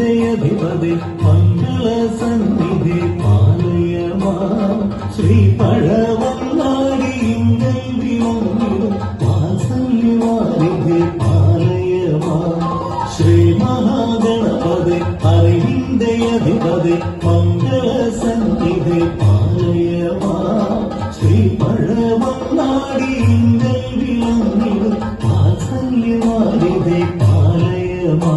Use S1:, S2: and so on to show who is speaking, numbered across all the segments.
S1: അറിവിന്ദയധിപതി മംഗള സന്നിധി പാലയമാ ശ്രീ പഴവന്നാടിയിങ്കൽ വിളങ്ങിടും വാത്സല്യവാരിധി പാലയമാ ശ്രീ മഹാഗണപതി അറിവിന്ദയധിപതി മംഗള സന്നിധി പാലയമാ ശ്രീ പഴവന്നാടിയിങ്കൽ വിളങ്ങിടും വാത്സല്യവാരിധി പാലയമാ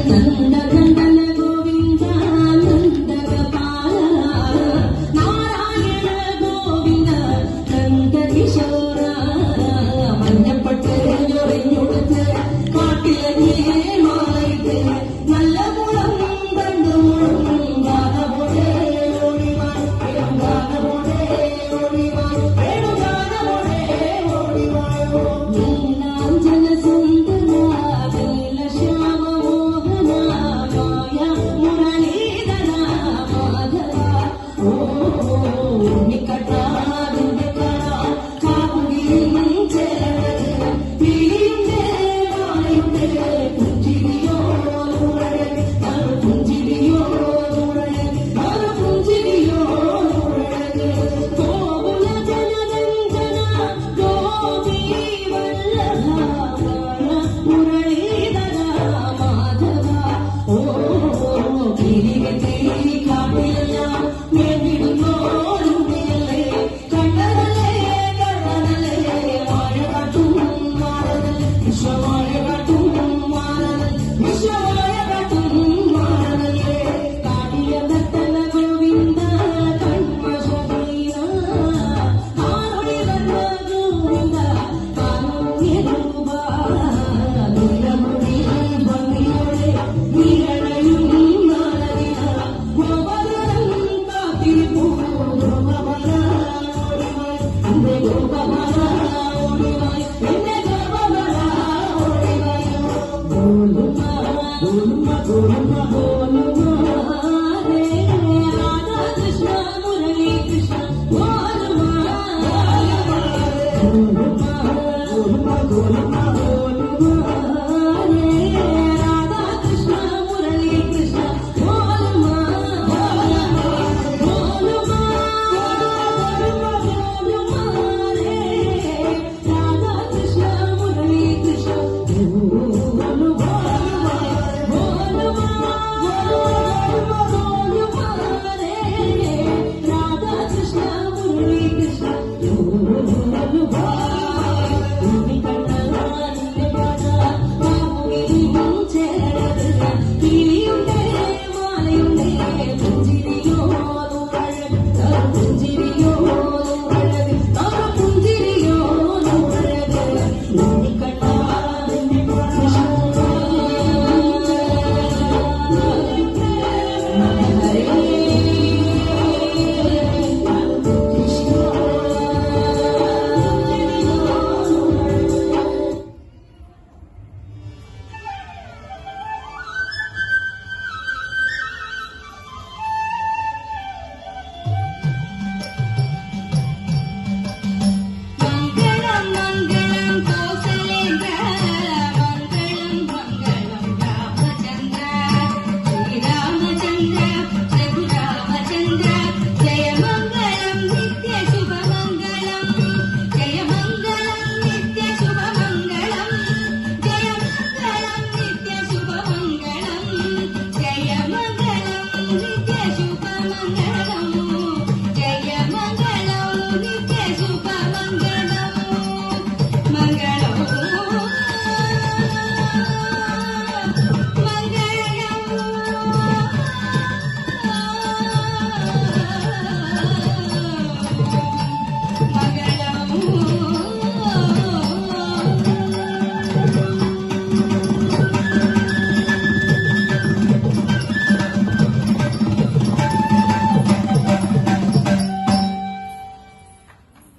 S2: നന്ദനന്ദന ഗോവിന്ദ നന്ദഗോപാല നാരായണ ഗോവിന്ദ നന്ദകിശോര മഞ്ഞപ്പട്ട് ഞൊറിഞ്ഞുടുത്ത് കാട്ടിലെ മാറിയിട്ട് നല്ല കുളം കണ്ടു ഗാനമോടെ ഓടിവാൻ ഗാനമോടെ ഓടിവാൻ ഗാനമോടെ ഓടിവായോ നീലാഞ്ജന സുന്ദര നീലശ്യാമ മോഹന മായ മുരളീധര മാധവ ഓ ഉണ്ണിക്കട്ട നിന്റെ കട കാവുകിലും ചേർന്നത് പിരിയുണ്ടേ വായുണ്ടേ പുഞ്ചിരിയോ മുരളി പുഞ്ചിരിയോ മുരളി പുഞ്ചിരിയോ മുരളി ഗോകുല ജനരഞ്ജന ഗോപി വല്ലഭ മുരളീധര മാധവ ഓ തിരികെ കാട്ടിലെല്ലാം മേടിടുന്നോടുണ്ടിയല്ലേ കണ്ണനല്ലേ കണ്ണനല്ലേ മായ കാട്ടും മാറനൽ വിശ്വമായ കാട്ടും മാറനൽ വിശ്വമായ കാട്ടും മാറനല്ലേ കാടിയ ദത്തന ഗോവിന്ദ കൺമശീന ആനൊളി വന്ന ഗോവിന്ദ കാരുണ്യരൂപ നീലമുടി ഭംഗിയോടെ നീരണയും നാളതിന ഗോപകരം കാത്തിരിപ്പൂ ഗോപബല ഓടിവായ് എന്റെ ഗോപബല ഓടിവായ് എന്റെ ഗോപബല ഓടിവായോ ഗോലുമ ഗോലുമ ഗോലുമ ഗോലുമ